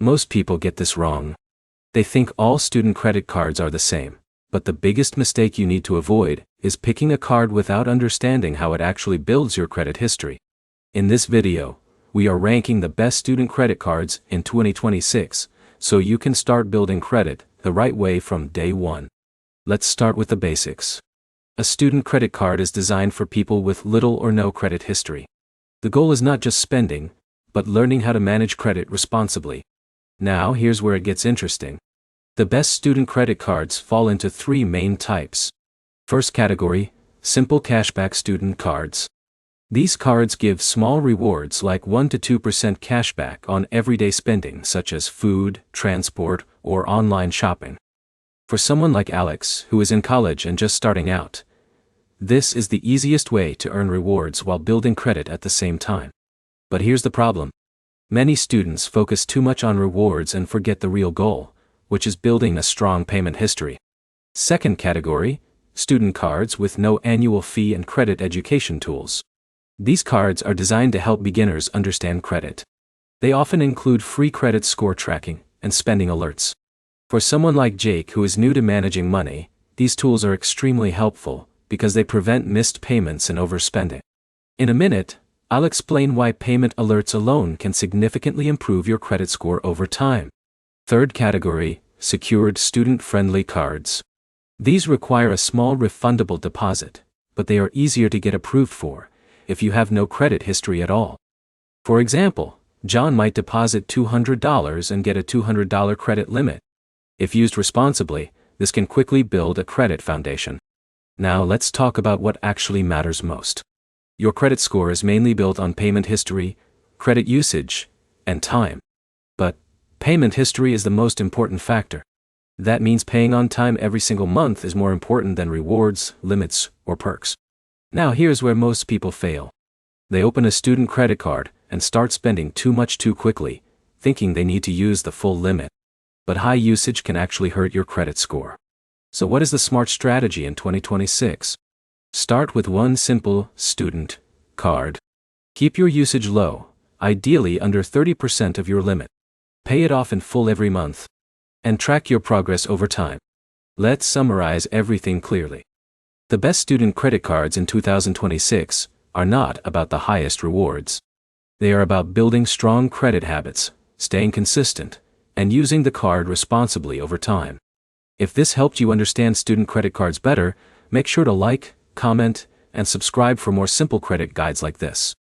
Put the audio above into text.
Most people get this wrong. They think all student credit cards are the same, but the biggest mistake you need to avoid is picking a card without understanding how it actually builds your credit history. In this video, we are ranking the best student credit cards in 2026, so you can start building credit the right way from day one. Let's start with the basics. A student credit card is designed for people with little or no credit history. The goal is not just spending, but learning how to manage credit responsibly. Now here's where it gets interesting. The best student credit cards fall into three main types. First category, simple cashback student cards. These cards give small rewards like 1 to 2% cashback on everyday spending such as food, transport, or online shopping. For someone like Alex, who is in college and just starting out, this is the easiest way to earn rewards while building credit at the same time. But here's the problem. Many students focus too much on rewards and forget the real goal, which is building a strong payment history. Second category, student cards with no annual fee and credit education tools. These cards are designed to help beginners understand credit. They often include free credit score tracking and spending alerts. For someone like Jake who is new to managing money, these tools are extremely helpful because they prevent missed payments and overspending. In a minute, I'll explain why payment alerts alone can significantly improve your credit score over time. Third category, secured student-friendly cards. These require a small refundable deposit, but they are easier to get approved for if you have no credit history at all. For example, John might deposit $200 and get a $200 credit limit. If used responsibly, this can quickly build a credit foundation. Now let's talk about what actually matters most. Your credit score is mainly built on payment history, credit usage, and time. But payment history is the most important factor. That means paying on time every single month is more important than rewards, limits, or perks. Now here's where most people fail. They open a student credit card and start spending too much too quickly, thinking they need to use the full limit. But high usage can actually hurt your credit score. So what is the smart strategy in 2026? Start with one simple student card. Keep your usage low, ideally under 30% of your limit. Pay it off in full every month. And track your progress over time. Let's summarize everything clearly. The best student credit cards in 2026 are not about the highest rewards. They are about building strong credit habits, staying consistent, and using the card responsibly over time. If this helped you understand student credit cards better, make sure to like, comment, and subscribe for more simple credit guides like this.